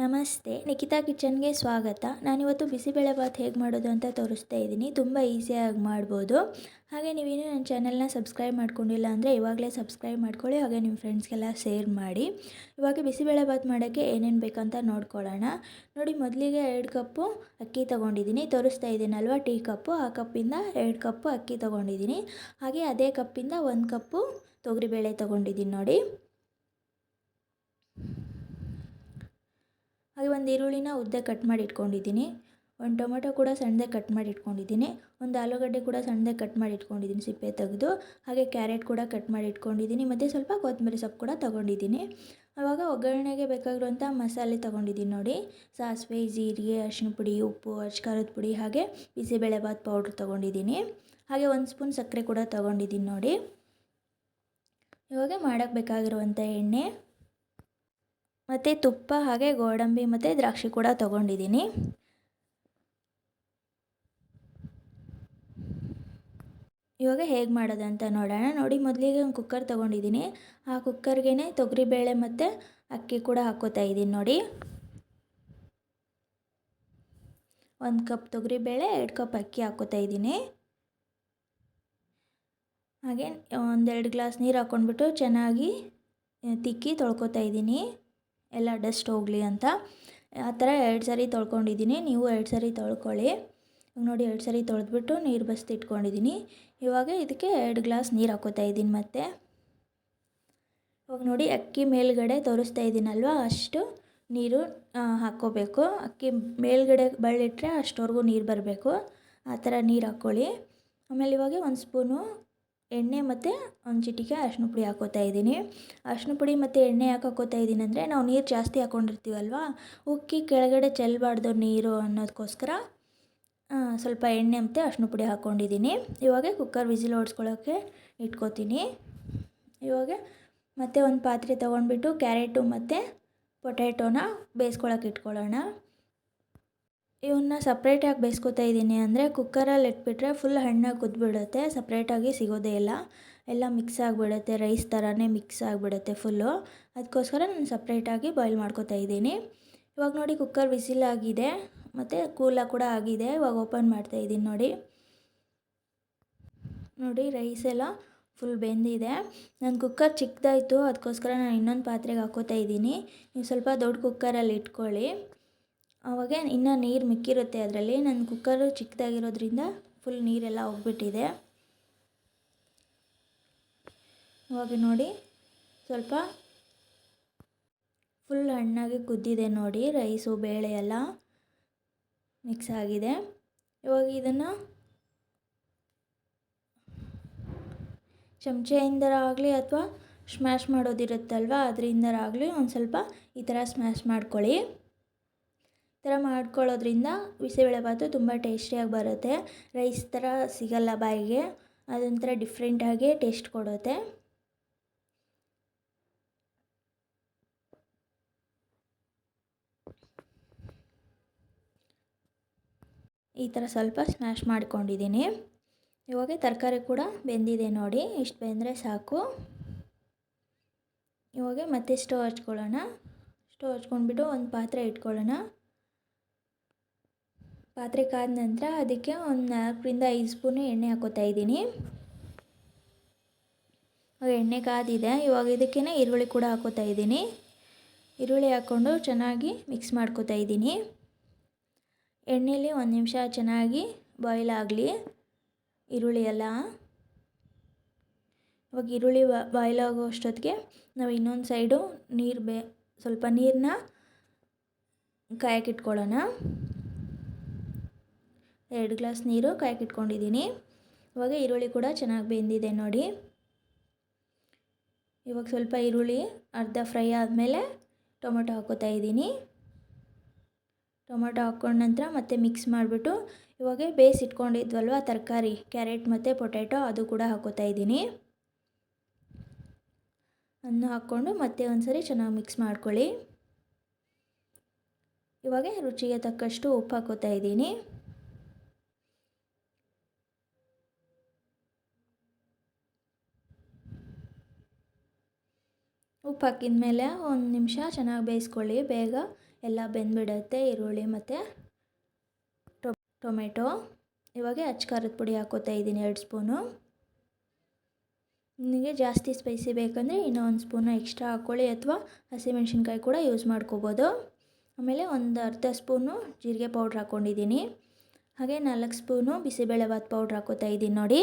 ನಮಸ್ತೆ, ನಿಖಿತಾ ಕಿಚನ್ಗೆ ಸ್ವಾಗತ. ನಾನಿವತ್ತು ಬಿಸಿಬೇಳೆಬಾತ್ ಹೇಗೆ ಮಾಡೋದು ಅಂತ ತೋರಿಸ್ತಾ ಇದ್ದೀನಿ. ತುಂಬ ಈಸಿಯಾಗಿ ಮಾಡ್ಬೋದು. ಹಾಗೆ ನೀವೇನು ನನ್ನ ಚಾನಲ್ನ ಸಬ್ಸ್ಕ್ರೈಬ್ ಮಾಡ್ಕೊಂಡಿಲ್ಲ ಅಂದರೆ ಇವಾಗಲೇ ಸಬ್ಸ್ಕ್ರೈಬ್ ಮಾಡ್ಕೊಳ್ಳಿ. ಹಾಗೆ ನಿಮ್ಮ ಫ್ರೆಂಡ್ಸ್ಗೆಲ್ಲ ಶೇರ್ ಮಾಡಿ. ಇವಾಗ ಬಿಸಿಬೇಳೆಬಾತ್ ಮಾಡೋಕ್ಕೆ ಏನೇನು ಬೇಕಂತ ನೋಡ್ಕೊಳ್ಳೋಣ. ನೋಡಿ, ಮೊದಲಿಗೆ 2 ಕಪ್ಪು ಅಕ್ಕಿ ತೊಗೊಂಡಿದ್ದೀನಿ. ತೋರಿಸ್ತಾ ಇದ್ದೀನಲ್ವ, ಟೀ ಕಪ್ಪು. ಆ ಕಪ್ಪಿಂದ 2 ಕಪ್ಪು ಅಕ್ಕಿ ತೊಗೊಂಡಿದ್ದೀನಿ. ಹಾಗೆ ಅದೇ ಕಪ್ಪಿಂದ 1 ಕಪ್ಪು ತೊಗರಿಬೇಳೆ ತೊಗೊಂಡಿದ್ದೀನಿ ನೋಡಿ. ಹಾಗೆ ಒಂದು ಈರುಳ್ಳಿನ ಉದ್ದ ಕಟ್ ಮಾಡಿ ಇಟ್ಕೊಂಡಿದ್ದೀನಿ. ಒಂದು ಟೊಮೆಟೊ ಕೂಡ ಸಣ್ಣದಾಗಿ ಕಟ್ ಮಾಡಿ ಇಟ್ಕೊಂಡಿದ್ದೀನಿ. ಒಂದು ಆಲೂಗಡ್ಡೆ ಕೂಡ ಸಣ್ಣದಾಗಿ ಕಟ್ ಮಾಡಿ ಇಟ್ಕೊಂಡಿದ್ದೀನಿ ಸಿಪ್ಪೆ ತೆಗೆದು. ಹಾಗೆ ಕ್ಯಾರೆಟ್ ಕೂಡ ಕಟ್ ಮಾಡಿ ಇಟ್ಕೊಂಡಿದ್ದೀನಿ. ಮತ್ತು ಸ್ವಲ್ಪ ಕೊತ್ತಂಬರಿ ಸೊಪ್ಪು ಕೂಡ ತೊಗೊಂಡಿದ್ದೀನಿ. ಆವಾಗ ಒಗ್ಗರಣೆಗೆ ಬೇಕಾಗಿರುವಂಥ ಮಸಾಲೆ ತೊಗೊಂಡಿದ್ದೀನಿ ನೋಡಿ. ಸಾಸಿವೆ, ಜೀರಿಗೆ, ಅರಿಶಿನ ಪುಡಿ, ಉಪ್ಪು, ಖಾರದ ಪುಡಿ, ಹಾಗೆ ಬಿಸಿಬೇಳೆಬಾತ್ ಪೌಡ್ರ್ ತೊಗೊಂಡಿದ್ದೀನಿ. ಹಾಗೆ 1 ಸ್ಪೂನ್ ಸಕ್ಕರೆ ಕೂಡ ತೊಗೊಂಡಿದ್ದೀನಿ ನೋಡಿ. ಇವಾಗ ಮಾಡೋಕ್ಕೆ ಬೇಕಾಗಿರುವಂಥ ಎಣ್ಣೆ ಮತ್ತು ತುಪ್ಪ, ಹಾಗೆ ಗೋಡಂಬಿ ಮತ್ತು ದ್ರಾಕ್ಷಿ ಕೂಡ ತೊಗೊಂಡಿದ್ದೀನಿ. ಇವಾಗ ಹೇಗೆ ಮಾಡೋದು ಅಂತ ನೋಡೋಣ. ನೋಡಿ, ಮೊದಲಿಗೆ ಒಂದು ಕುಕ್ಕರ್ ತೊಗೊಂಡಿದ್ದೀನಿ. ಆ ಕುಕ್ಕರ್ಗೆ ತೊಗರಿಬೇಳೆ ಮತ್ತು ಅಕ್ಕಿ ಕೂಡ ಹಾಕ್ಕೋತಾ ಇದ್ದೀನಿ ನೋಡಿ. 1 ಕಪ್ ತೊಗರಿಬೇಳೆ, 2 ಕಪ್ ಅಕ್ಕಿ ಹಾಕ್ಕೋತಾ ಇದ್ದೀನಿ. ಹಾಗೆ 1-2 ಗ್ಲಾಸ್ ನೀರು ಹಾಕ್ಕೊಂಡ್ಬಿಟ್ಟು ಚೆನ್ನಾಗಿ ತಿಕ್ಕಿ ತೊಳ್ಕೊತಾ ಇದ್ದೀನಿ, ಎಲ್ಲ ಡಸ್ಟ್ ಹೋಗಲಿ ಅಂತ. ಆ ಥರ 2 ಸರಿ ತೊಳ್ಕೊಂಡಿದ್ದೀನಿ. ನೀವು 2 ಸರಿ ತೊಳ್ಕೊಳ್ಳಿ. ನೋಡಿ, 2 ಸರಿ ತೊಳೆದ್ಬಿಟ್ಟು ನೀರು ಬಸ್ದು ಇಟ್ಕೊಂಡಿದ್ದೀನಿ. ಇವಾಗ ಇದಕ್ಕೆ 2 ಗ್ಲಾಸ್ ನೀರು ಹಾಕ್ಕೋತಾ ಇದ್ದೀನಿ. ಮತ್ತು ಇವಾಗ ನೋಡಿ, ಅಕ್ಕಿ ಮೇಲ್ಗಡೆ ತೋರಿಸ್ತಾ ಇದ್ದೀನಲ್ವ, ಅಷ್ಟು ನೀರು ಹಾಕ್ಕೋಬೇಕು. ಅಕ್ಕಿ ಮೇಲ್ಗಡೆ ಬಳ್ಳಿಟ್ರೆ ಅಷ್ಟವರೆಗೂ ನೀರು ಬರಬೇಕು. ಆ ಥರ ನೀರು ಹಾಕ್ಕೊಳ್ಳಿ. ಆಮೇಲೆ ಇವಾಗ 1 ಸ್ಪೂನು ಎಣ್ಣೆ ಮತ್ತು 1 ಚಿಟಿಕೆ ಅರಿಶಿನ ಪುಡಿ ಹಾಕ್ಕೋತಾ ಇದ್ದೀನಿ. ಅರಿಶಿನ ಪುಡಿ ಮತ್ತು ಎಣ್ಣೆ ಯಾಕೆ ಹಾಕ್ಕೋತಾ ಇದ್ದೀನಿ ಅಂದರೆ, ನಾವು ನೀರು ಜಾಸ್ತಿ ಹಾಕ್ಕೊಂಡಿರ್ತೀವಲ್ವ, ಉಕ್ಕಿ ಕೆಳಗಡೆ ಚೆಲ್ಲಬಾರ್ದು ನೀರು ಅನ್ನೋದಕ್ಕೋಸ್ಕರ ಸ್ವಲ್ಪ ಎಣ್ಣೆ ಮತ್ತು ಅರಿಶಿನ ಪುಡಿ ಹಾಕ್ಕೊಂಡಿದ್ದೀನಿ. ಇವಾಗ ಕುಕ್ಕರ್ ವಿಸಿಲ್ ಓಡಿಸ್ಕೊಳ್ಳೋಕ್ಕೆ ಇಟ್ಕೋತೀನಿ. ಇವಾಗ ಮತ್ತೆ ಒಂದು ಪಾತ್ರೆ ತೊಗೊಂಡ್ಬಿಟ್ಟು ಕ್ಯಾರೆಟು ಮತ್ತು ಪೊಟ್ಯಾಟೋನ ಬೇಯಿಸ್ಕೊಳಕ್ಕೆ ಇಟ್ಕೊಳ್ಳೋಣ. ಇವನ್ನ ಸಪ್ರೇಟಾಗಿ ಬೇಯಿಸ್ಕೊತಾ ಇದ್ದೀನಿ ಅಂದರೆ, ಕುಕ್ಕರಲ್ಲಿ ಇಟ್ಬಿಟ್ರೆ ಫುಲ್ ಹಣ್ಣಾಗಿ ಕುದ್ಬಿಡುತ್ತೆ, ಸಪ್ರೇಟಾಗಿ ಸಿಗೋದೇ ಇಲ್ಲ. ಎಲ್ಲ ಮಿಕ್ಸ್ ಆಗಿಬಿಡುತ್ತೆ, ರೈಸ್ ಥರನೇ ಮಿಕ್ಸ್ ಆಗಿಬಿಡುತ್ತೆ ಫುಲ್ಲು. ಅದಕ್ಕೋಸ್ಕರ ನಾನು ಸಪ್ರೇಟಾಗಿ ಬಾಯ್ಲ್ ಮಾಡ್ಕೊತಾ ಇದ್ದೀನಿ. ಇವಾಗ ನೋಡಿ, ಕುಕ್ಕರ್ ವಿಸಿಲ್ ಆಗಿದೆ ಮತ್ತು ಕೂಲ ಕೂಡ ಆಗಿದೆ. ಇವಾಗ ಓಪನ್ ಮಾಡ್ತಾಯಿದ್ದೀನಿ ನೋಡಿ. ನೋಡಿ, ರೈಸ್ ಎಲ್ಲ ಫುಲ್ ಬೆಂದಿದೆ. ನನ್ನ ಕುಕ್ಕರ್ ಚಿಕ್ಕದಾಯಿತು, ಅದಕ್ಕೋಸ್ಕರ ನಾನು ಇನ್ನೊಂದು ಪಾತ್ರೆಗೆ ಹಾಕ್ಕೋತಾ ಇದ್ದೀನಿ. ನೀವು ಸ್ವಲ್ಪ ದೊಡ್ಡ ಕುಕ್ಕರಲ್ಲಿ ಇಟ್ಕೊಳ್ಳಿ, ಆವಾಗ ಇನ್ನೂ ನೀರು ಮಿಕ್ಕಿರುತ್ತೆ ಅದರಲ್ಲಿ. ನನ್ನ ಕುಕ್ಕರು ಚಿಕ್ಕದಾಗಿರೋದ್ರಿಂದ ಫುಲ್ ನೀರೆಲ್ಲ ಹೋಗ್ಬಿಟ್ಟಿದೆ. ಇವಾಗ ನೋಡಿ, ಸ್ವಲ್ಪ ಫುಲ್ ಹಣ್ಣಾಗಿ ಕುದ್ದಿದೆ ನೋಡಿ. ರೈಸು ಬೇಳೆ ಎಲ್ಲ ಮಿಕ್ಸ್ ಆಗಿದೆ. ಇವಾಗ ಇದನ್ನು ಚಮಚೆಯಿಂದರಾಗಲಿ ಅಥವಾ ಸ್ಮ್ಯಾಶ್ ಮಾಡೋದಿರುತ್ತಲ್ವ, ಅದರಿಂದರಾಗಲಿ ಒಂದು ಸ್ವಲ್ಪ ಈ ಥರ ಸ್ಮ್ಯಾಶ್ ಮಾಡ್ಕೊಳ್ಳಿ. ಈ ಥರ ಮಾಡ್ಕೊಳ್ಳೋದ್ರಿಂದ ಬಿಸಿಬೇಳೆಬಾತು ತುಂಬ ಟೇಸ್ಟಿಯಾಗಿ ಬರುತ್ತೆ. ರೈಸ್ ಥರ ಸಿಗಲ್ಲ ಬಾಯಿಗೆ, ಅದೊಂಥರ ಡಿಫ್ರೆಂಟಾಗಿ ಟೇಸ್ಟ್ ಕೊಡುತ್ತೆ. ಈ ಥರ ಸ್ವಲ್ಪ ಸ್ಮ್ಯಾಶ್ ಮಾಡ್ಕೊಂಡಿದ್ದೀನಿ. ಇವಾಗ ತರಕಾರಿ ಕೂಡ ಬೆಂದಿದೆ ನೋಡಿ. ಇಷ್ಟು ಬೆಂದರೆ ಸಾಕು. ಇವಾಗ ಮತ್ತೆ ಸ್ಟವ್ ಹಚ್ಕೊಳ್ಳೋಣ. ಸ್ಟವ್ ಹಚ್ಕೊಂಡ್ಬಿಟ್ಟು ಒಂದು ಪಾತ್ರೆ ಇಟ್ಕೊಳ್ಳೋಣ. ಪಾತ್ರೆ ಕಾದ ನಂತರ ಅದಕ್ಕೆ ಒಂದು 4-5 ಸ್ಪೂನು ಎಣ್ಣೆ ಹಾಕ್ಕೋತಾ ಇದ್ದೀನಿ. ಎಣ್ಣೆ ಕಾದಿದೆ. ಇವಾಗ ಇದಕ್ಕೇ ಈರುಳ್ಳಿ ಕೂಡ ಹಾಕ್ಕೋತಾ ಇದ್ದೀನಿ. ಈರುಳ್ಳಿ ಹಾಕ್ಕೊಂಡು ಚೆನ್ನಾಗಿ ಮಿಕ್ಸ್ ಮಾಡ್ಕೋತಾ ಇದ್ದೀನಿ. ಎಣ್ಣೆಯಲ್ಲಿ 1 ನಿಮಿಷ ಚೆನ್ನಾಗಿ ಬಾಯ್ಲ್ ಆಗಲಿ ಈರುಳ್ಳಿ ಎಲ್ಲ. ಇವಾಗ ಈರುಳ್ಳಿ ಬಾಯ್ಲ್ ಆಗೋ ಅಷ್ಟೊತ್ತಿಗೆ ನಾವು ಇನ್ನೊಂದು ಸೈಡು ಸ್ವಲ್ಪ ನೀರನ್ನ ಕಾಯಕ್ಕೆ ಇಟ್ಕೊಳ್ಳೋಣ. 2 ಗ್ಲಾಸ್ ನೀರು ಕಾಯಕ್ಕೆ ಇಟ್ಕೊಂಡಿದ್ದೀನಿ. ಇವಾಗ ಈರುಳ್ಳಿ ಕೂಡ ಚೆನ್ನಾಗಿ ಬೆಂದಿದೆ ನೋಡಿ. ಇವಾಗ ಸ್ವಲ್ಪ ಈರುಳ್ಳಿ ಅರ್ಧ ಫ್ರೈ ಆದಮೇಲೆ ಟೊಮೆಟೊ ಹಾಕ್ಕೋತಾ ಇದ್ದೀನಿ. ಟೊಮೆಟೊ ಹಾಕ್ಕೊಂಡ ನಂತರ ಮತ್ತೆ ಮಿಕ್ಸ್ ಮಾಡಿಬಿಟ್ಟು ಇವಾಗ ಬೇಯಿಸಿಟ್ಕೊಂಡಿದ್ವಲ್ವ ತರಕಾರಿ, ಕ್ಯಾರೆಟ್ ಮತ್ತು ಪೊಟ್ಯಾಟೊ, ಅದು ಕೂಡ ಹಾಕ್ಕೋತಾ ಇದ್ದೀನಿ. ಅದನ್ನು ಹಾಕ್ಕೊಂಡು ಮತ್ತೆ ಒಂದು ಸರಿ ಚೆನ್ನಾಗಿ ಮಿಕ್ಸ್ ಮಾಡ್ಕೊಳ್ಳಿ. ಇವಾಗ ರುಚಿಗೆ ತಕ್ಕಷ್ಟು ಉಪ್ಪು ಹಾಕ್ಕೋತಾ ಇದ್ದೀನಿ. ಉಪ್ಪು ಹಾಕಿದ ಮೇಲೆ 1 ನಿಮಿಷ ಚೆನ್ನಾಗಿ ಬೇಯಿಸ್ಕೊಳ್ಳಿ. ಬೇಗ ಎಲ್ಲ ಬೆಂದ್ಬಿಡುತ್ತೆ, ಈರುಳ್ಳಿ ಮತ್ತು ಟೊಮೆಟೊ. ಇವಾಗ ಅಚ್ಚ ಖಾರದ ಪುಡಿ ಹಾಕ್ಕೋತಾ ಇದ್ದೀನಿ 2 ಸ್ಪೂನು. ನಿಮಗೆ ಜಾಸ್ತಿ ಸ್ಪೈಸಿ ಬೇಕಂದರೆ ಇನ್ನೂ 1 ಸ್ಪೂನು ಎಕ್ಸ್ಟ್ರಾ ಹಾಕ್ಕೊಳ್ಳಿ, ಅಥವಾ ಹಸಿಮೆಣ್ಸಿನ್ಕಾಯಿ ಕೂಡ ಯೂಸ್ ಮಾಡ್ಕೋಬೋದು. ಆಮೇಲೆ ಒಂದು ಅರ್ಧ ಸ್ಪೂನು ಜೀರಿಗೆ ಪೌಡ್ರ್ ಹಾಕ್ಕೊಂಡಿದ್ದೀನಿ. ಹಾಗೆ 4 ಸ್ಪೂನು ಬಿಸಿಬೇಳೆಭಾತ್ ಪೌಡ್ರ್ ಹಾಕ್ಕೋತಾ ಇದ್ದೀನಿ ನೋಡಿ.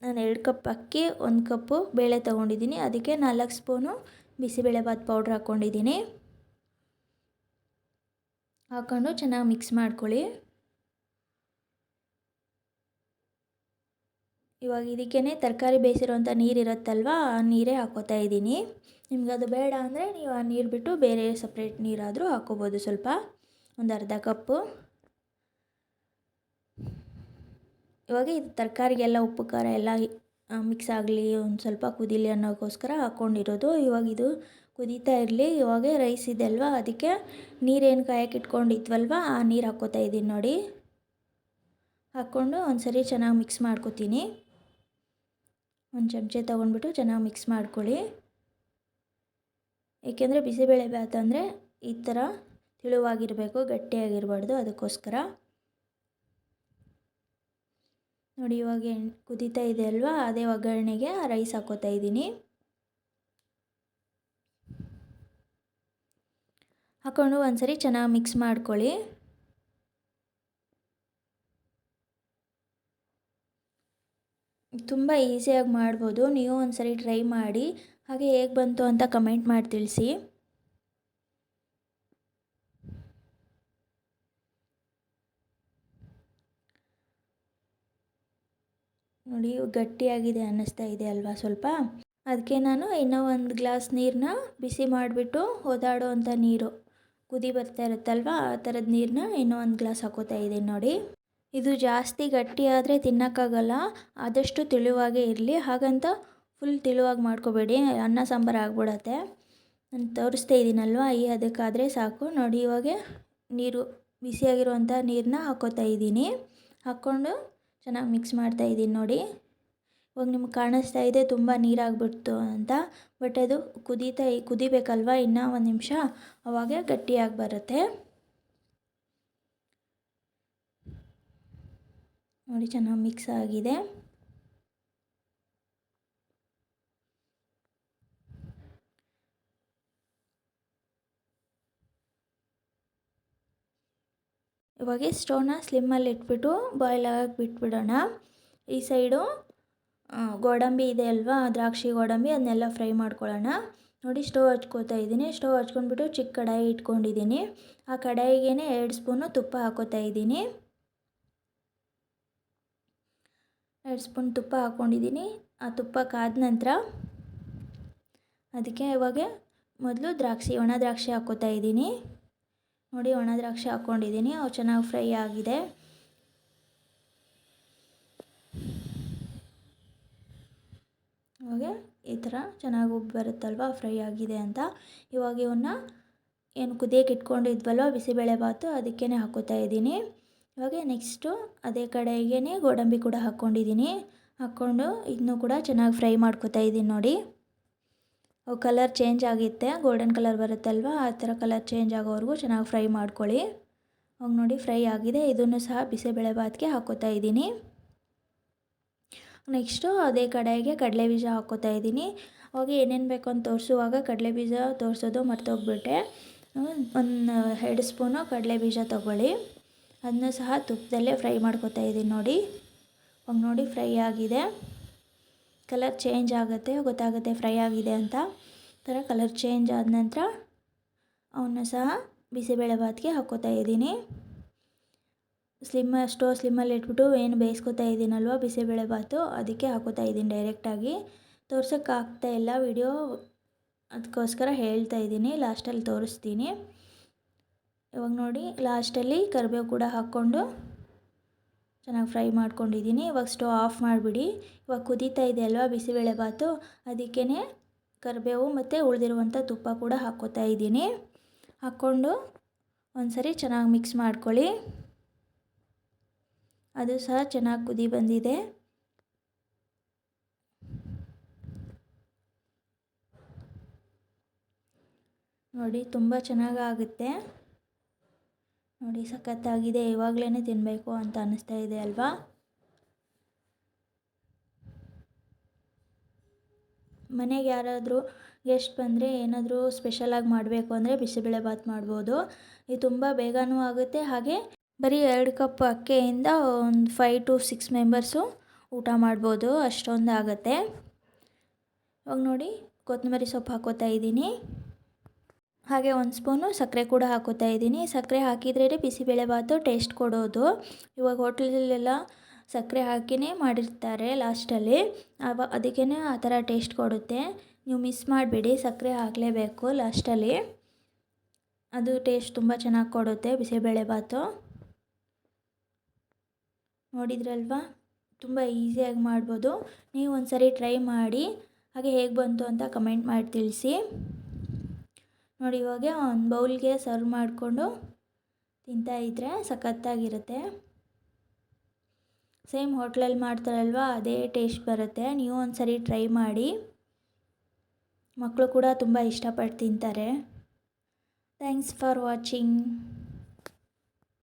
ನಾನು 2 ಕಪ್ ಅಕ್ಕಿ 1 ಕಪ್ಪು ಬೇಳೆ ತೊಗೊಂಡಿದ್ದೀನಿ, ಅದಕ್ಕೆ 4 ಸ್ಪೂನು ಬಿಸಿಬೇಳೆಭಾತ್ ಪೌಡ್ರ್ ಹಾಕ್ಕೊಂಡಿದ್ದೀನಿ. ಹಾಕ್ಕೊಂಡು ಚೆನ್ನಾಗಿ ಮಿಕ್ಸ್ ಮಾಡ್ಕೊಳ್ಳಿ. ಇವಾಗ ಇದಕ್ಕೇ ತರಕಾರಿ ಬೇಯಿಸಿರೋಂಥ ನೀರು ಇರುತ್ತಲ್ವ, ಆ ನೀರೇ ಹಾಕ್ಕೋತಾ ಇದ್ದೀನಿ. ನಿಮ್ಗೆ ಅದು ಬೇಡ ಅಂದರೆ ನೀವು ಆ ನೀರು ಬಿಟ್ಟು ಬೇರೆ ಸಪ್ರೇಟ್ ನೀರಾದರೂ ಹಾಕ್ಕೋಬೋದು, ಸ್ವಲ್ಪ ಒಂದು ಅರ್ಧ ಕಪ್ಪು. ಇವಾಗ ಇದು ತರಕಾರಿಗೆಲ್ಲ ಉಪ್ಪು ಖಾರ ಎಲ್ಲ ಮಿಕ್ಸ್ ಆಗಲಿ, ಒಂದು ಸ್ವಲ್ಪ ಕುದೀಲಿ ಅನ್ನೋಕ್ಕೋಸ್ಕರ ಹಾಕ್ಕೊಂಡಿರೋದು. ಇವಾಗ ಇದು ಕುದೀತಾ ಇರಲಿ. ಇವಾಗ ರೈಸ್ ಇದೆ ಅಲ್ವಾ, ಅದಕ್ಕೆ ನೀರೇನು ಕಾಯಕ್ಕೆ ಇಟ್ಕೊಂಡಿದ್ವಲ್ವ ಆ ನೀರು ಹಾಕ್ಕೋತಾ ಇದ್ದೀನಿ ನೋಡಿ. ಹಾಕ್ಕೊಂಡು ಒಂದು ಸರಿ ಚೆನ್ನಾಗಿ ಮಿಕ್ಸ್ ಮಾಡ್ಕೊತೀನಿ. ಒಂದು ಚಮಚೆ ತೊಗೊಂಡ್ಬಿಟ್ಟು ಚೆನ್ನಾಗಿ ಮಿಕ್ಸ್ ಮಾಡ್ಕೊಳ್ಳಿ. ಏಕೆಂದರೆ ಬಿಸಿಬೇಳೆಭಾತ್ ಅಂದರೆ ಈ ಥರ ತೆಳುವಾಗಿರಬೇಕು, ಗಟ್ಟಿಯಾಗಿರಬಾರ್ದು, ಅದಕ್ಕೋಸ್ಕರ. ನೋಡಿ ಇವಾಗ ಕುದೀತಾ ಇದೆ ಅಲ್ವಾ, ಅದೇ ಒಗ್ಗರಣೆಗೆ ರೈಸ್ ಹಾಕ್ಕೋತಾ ಇದ್ದೀನಿ. ಹಾಕ್ಕೊಂಡು ಒಂದು ಸರಿ ಚೆನ್ನಾಗಿ ಮಿಕ್ಸ್ ಮಾಡ್ಕೊಳ್ಳಿ. ತುಂಬ ಈಸಿಯಾಗಿ ಮಾಡ್ಬೋದು, ನೀವು ಒಂದು ಸರಿ ಟ್ರೈ ಮಾಡಿ. ಹಾಗೆ ಹೇಗೆ ಬಂತು ಅಂತ ಕಮೆಂಟ್ ಮಾಡಿ ತಿಳಿಸಿ. ನೋಡಿ ಗಟ್ಟಿಯಾಗಿದೆ ಅನ್ನಿಸ್ತಾ ಇದೆ ಅಲ್ವಾ ಸ್ವಲ್ಪ. ಅದಕ್ಕೆ ನಾನು ಇನ್ನೂ 1 ಗ್ಲಾಸ್ ನೀರನ್ನ ಬಿಸಿ ಮಾಡಿಬಿಟ್ಟು ಹೊದಾಡೋ ಅಂಥ ನೀರು ಕುದಿ ಬರ್ತಾ ಇರುತ್ತಲ್ವ, ಆ ಥರದ ನೀರನ್ನ ಇನ್ನೂ 1 ಗ್ಲಾಸ್ ಹಾಕ್ಕೋತಾ ಇದ್ದೀನಿ ನೋಡಿ. ಇದು ಜಾಸ್ತಿ ಗಟ್ಟಿಯಾದರೆ ತಿನ್ನೋಕ್ಕಾಗಲ್ಲ, ಆದಷ್ಟು ತೆಳುವಾಗೇ ಇರಲಿ. ಹಾಗಂತ ಫುಲ್ ತೆಳುವಾಗಿ ಮಾಡ್ಕೋಬೇಡಿ, ಅನ್ನ ಸಾಂಬಾರು ಆಗ್ಬಿಡತ್ತೆ. ನಾನು ತೋರಿಸ್ತಾ ಇದ್ದೀನಲ್ವ, ಅದಕ್ಕಾದರೆ ಸಾಕು. ನೋಡಿ ಇವಾಗ ನೀರು ಬಿಸಿಯಾಗಿರುವಂಥ ನೀರನ್ನ ಹಾಕ್ಕೋತಾ ಇದ್ದೀನಿ. ಹಾಕ್ಕೊಂಡು ಚೆನ್ನಾಗಿ ಮಿಕ್ಸ್ ಮಾಡ್ತಾಯಿದ್ದೀನಿ ನೋಡಿ. ಇವಾಗ ನಿಮ್ಗೆ ಕಾಣಿಸ್ತಾ ಇದೆ ತುಂಬ ನೀರಾಗ್ಬಿಡ್ತು ಅಂತ, ಬಟ್ ಅದು ಕುದಿಬೇಕಲ್ವ ಇನ್ನೂ 1 ನಿಮಿಷ, ಆವಾಗ ಗಟ್ಟಿಯಾಗಿ ಬರುತ್ತೆ ನೋಡಿ. ಚೆನ್ನಾಗಿ ಮಿಕ್ಸ್ ಆಗಿದೆ. ಇವಾಗ ಸ್ಟವ್ನ ಸ್ಲಿಮ್ಮಲ್ಲಿ ಇಟ್ಬಿಟ್ಟು ಬಾಯ್ಲ್ ಆಗಕ್ಕೆ ಬಿಟ್ಬಿಡೋಣ. ಈ ಸೈಡು ಗೋಡಂಬಿ ಇದೆ ಅಲ್ವಾ, ದ್ರಾಕ್ಷಿ ಗೋಡಂಬಿ, ಅದನ್ನೆಲ್ಲ ಫ್ರೈ ಮಾಡ್ಕೊಳ್ಳೋಣ. ನೋಡಿ ಸ್ಟವ್ ಹಚ್ಕೋತಾ ಇದ್ದೀನಿ. ಸ್ಟವ್ ಹಚ್ಕೊಂಡ್ಬಿಟ್ಟು ಚಿಕ್ಕ ಕಡಾಯಿ ಇಟ್ಕೊಂಡಿದ್ದೀನಿ. ಆ ಕಡಾಯಿಗೆ 2 ಸ್ಪೂನು ತುಪ್ಪ ಹಾಕ್ಕೋತಾ ಇದ್ದೀನಿ. 2 ಸ್ಪೂನ್ ತುಪ್ಪ ಹಾಕ್ಕೊಂಡಿದ್ದೀನಿ. ಆ ತುಪ್ಪ ಕಾದ ನಂತರ ಅದಕ್ಕೆ ಇವಾಗ ಮೊದಲು ಒಣ ದ್ರಾಕ್ಷಿ ಹಾಕ್ಕೋತಾ ಇದ್ದೀನಿ ನೋಡಿ. ಒಣ ದ್ರಾಕ್ಷಿ ಹಾಕ್ಕೊಂಡಿದ್ದೀನಿ, ಅವು ಚೆನ್ನಾಗಿ ಫ್ರೈ ಆಗಿದೆ. ಇವಾಗ ಈ ಥರ ಚೆನ್ನಾಗಿ ಉಬ್ಬಿ ಬರುತ್ತಲ್ವ, ಫ್ರೈ ಆಗಿದೆ ಅಂತ. ಇವಾಗ ಇವನ್ನ ಏನು ಕುದಿಯೋಕೆ ಇಟ್ಕೊಂಡಿದ್ವಲ್ವ ಬಿಸಿಬೇಳೆಭಾತು, ಅದಕ್ಕೇ ಹಾಕ್ಕೋತಾ ಇದ್ದೀನಿ. ಇವಾಗ ನೆಕ್ಸ್ಟು ಅದೇ ಕಡೆಗೇ ಗೋಡಂಬಿ ಕೂಡ ಹಾಕ್ಕೊಂಡಿದ್ದೀನಿ. ಹಾಕ್ಕೊಂಡು ಇದನ್ನು ಕೂಡ ಚೆನ್ನಾಗಿ ಫ್ರೈ ಮಾಡ್ಕೋತಾ ಇದ್ದೀನಿ ನೋಡಿ. ಅವು ಕಲರ್ ಚೇಂಜ್ ಆಗುತ್ತೆ, ಗೋಲ್ಡನ್ ಕಲರ್ ಬರುತ್ತಲ್ವ, ಆ ಥರ ಕಲರ್ ಚೇಂಜ್ ಆಗೋವರೆಗೂ ಚೆನ್ನಾಗಿ ಫ್ರೈ ಮಾಡ್ಕೊಳ್ಳಿ. ಅವಾಗ ನೋಡಿ ಫ್ರೈ ಆಗಿದೆ. ಇದನ್ನು ಸಹ ಬಿಸಿಬೇಳೆಭಾತ್ಗೆ ಹಾಕ್ಕೋತಾ ಇದ್ದೀನಿ. ನೆಕ್ಸ್ಟು ಅದೇ ಕಡಾಯಿಗೆ ಕಡಲೆಬೀಜ ಹಾಕ್ಕೋತಾ ಇದ್ದೀನಿ. ಅವಾಗ ಏನೇನು ಬೇಕು ಅಂತ ತೋರಿಸುವಾಗ ಕಡಲೆಬೀಜ ತೋರಿಸೋದು ಮರ್ತೋಗ್ಬಿಟ್ಟೆ. 2 ಸ್ಪೂನು ಕಡಲೆಬೀಜ ತೊಗೊಳ್ಳಿ, ಅದನ್ನ ಸಹ ತುಪ್ಪದಲ್ಲೇ ಫ್ರೈ ಮಾಡ್ಕೋತಾ ಇದ್ದೀನಿ ನೋಡಿ. ಅವಾಗ ನೋಡಿ ಫ್ರೈ ಆಗಿದೆ, ಕಲರ್ ಚೇಂಜ್ ಆಗುತ್ತೆ, ಗೊತ್ತಾಗುತ್ತೆ ಫ್ರೈ ಆಗಿದೆ ಅಂತ. ಥರ ಕಲರ್ ಚೇಂಜ್ ಆದ ನಂತರ ಅವನ್ನ ಸಹ ಬಿಸಿಬೇಳೆಭಾತ್ಗೆ ಹಾಕ್ಕೋತಾ ಇದ್ದೀನಿ. ಸ್ಟವ್ ಸ್ಲಿಮ್ಮಲ್ಲಿ ಇಟ್ಬಿಟ್ಟು ಏನು ಬೇಯಿಸ್ಕೊತಾ ಇದ್ದೀನಲ್ವ ಬಿಸಿಬೇಳೆಭಾತು, ಅದಕ್ಕೆ ಹಾಕ್ಕೋತಾ ಇದ್ದೀನಿ ಡೈರೆಕ್ಟಾಗಿ. ತೋರ್ಸೋಕ್ಕಾಗ್ತಾ ಇಲ್ಲ ವಿಡಿಯೋ, ಅದಕ್ಕೋಸ್ಕರ ಹೇಳ್ತಾ ಇದ್ದೀನಿ, ಲಾಸ್ಟಲ್ಲಿ ತೋರಿಸ್ತೀನಿ. ಇವಾಗ ನೋಡಿ ಲಾಸ್ಟಲ್ಲಿ ಕರಿಬೇವು ಕೂಡ ಹಾಕ್ಕೊಂಡು ಚೆನ್ನಾಗಿ ಫ್ರೈ ಮಾಡ್ಕೊಂಡಿದ್ದೀನಿ. ಇವಾಗ ಸ್ಟವ್ ಆಫ್ ಮಾಡಿಬಿಡಿ. ಇವಾಗ ಕುದೀತಾ ಇದೆ ಅಲ್ವಾ ಬಿಸಿಬೇಳೆಭಾತು, ಅದಕ್ಕೇ ಕರಿಬೇವು ಮತ್ತು ಉಳಿದಿರುವಂಥ ತುಪ್ಪ ಕೂಡ ಹಾಕ್ಕೋತಾ ಇದ್ದೀನಿ. ಹಾಕ್ಕೊಂಡು ಒಂದು ಸರಿ ಚೆನ್ನಾಗಿ ಮಿಕ್ಸ್ ಮಾಡ್ಕೊಳ್ಳಿ. ಅದು ಸಹ ಚೆನ್ನಾಗಿ ಕುದಿ ಬಂದಿದೆ. ನೋಡಿ ತುಂಬ ಚೆನ್ನಾಗಾಗುತ್ತೆ. ನೋಡಿ ಸಖತ್ತಾಗಿದೆ, ಇವಾಗಲೇ ತಿನ್ನಬೇಕು ಅಂತ ಅನ್ನಿಸ್ತಾ ಇದೆ ಅಲ್ವಾ. ಮನೆಗೆ ಯಾರಾದರೂ ಗೆಸ್ಟ್ ಬಂದರೆ ಏನಾದರೂ ಸ್ಪೆಷಲಾಗಿ ಮಾಡಬೇಕು ಅಂದರೆ ಬಿಸಿಬೇಳೆಬಾತ್ ಮಾಡ್ಬೋದು. ಇದು ತುಂಬ ಬೇಗನೂ ಆಗುತ್ತೆ, ಹಾಗೆ ಬರೀ 2 ಕಪ್ ಅಕ್ಕಿಯಿಂದ ಒಂದು 5 to 6 ಮೆಂಬರ್ಸು ಊಟ ಮಾಡ್ಬೋದು, ಅಷ್ಟೊಂದು ಆಗುತ್ತೆ. ಇವಾಗ ನೋಡಿ ಕೊತ್ತಂಬರಿ ಸೊಪ್ಪು ಹಾಕೋತಾ ಇದ್ದೀನಿ, ಹಾಗೆ 1 ಸ್ಪೂನು ಸಕ್ಕರೆ ಕೂಡ ಹಾಕೋತಾ ಇದ್ದೀನಿ. ಸಕ್ಕರೆ ಹಾಕಿದ್ರೇ ಬಿಸಿಬೇಳೆಬಾತು ಟೇಸ್ಟ್ ಕೊಡೋದು. ಇವಾಗ ಹೋಟ್ಲಲ್ಲೆಲ್ಲ ಸಕ್ಕರೆ ಹಾಕಿಯೇ ಮಾಡಿರ್ತಾರೆ ಲಾಸ್ಟಲ್ಲಿ, ಅದಕ್ಕೇ ಆ ಥರ ಟೇಸ್ಟ್ ಕೊಡುತ್ತೆ. ನೀವು ಮಿಸ್ ಮಾಡಬೇಡಿ, ಸಕ್ಕರೆ ಹಾಕಲೇಬೇಕು ಲಾಸ್ಟಲ್ಲಿ, ಅದು ಟೇಸ್ಟ್ ತುಂಬ ಚೆನ್ನಾಗಿ ಕೊಡುತ್ತೆ ಬಿಸಿಬೇಳೆಬಾತು. ನೋಡಿದ್ರಲ್ವಾ, ತುಂಬ ಈಸಿಯಾಗಿ ಮಾಡ್ಬೋದು. ನೀವು ಒಂದು ಸರಿ ಟ್ರೈ ಮಾಡಿ, ಹಾಗೆ ಹೇಗೆ ಬಂತು ಅಂತ ಕಮೆಂಟ್ ಮಾಡಿ ತಿಳಿಸಿ. ನೋಡಿ ಇವಾಗ ಒಂದು ಬೌಲ್ಗೆ ಸರ್ವ್ ಮಾಡಿಕೊಂಡು ತಿಂತಾಯಿದ್ರೆ ಸಖತ್ತಾಗಿರುತ್ತೆ. ಸೇಮ್ ಹೋಟ್ಲಲ್ಲಿ ಮಾಡ್ತಾರಲ್ವ ಅದೇ ಟೇಸ್ಟ್ ಬರುತ್ತೆ. ನೀವು ಒಂದು ಸರಿ ಟ್ರೈ ಮಾಡಿ, ಮಕ್ಕಳು ಕೂಡ ತುಂಬ ಇಷ್ಟಪಟ್ಟು ತಿಂತಾರೆ. Thanks for watching.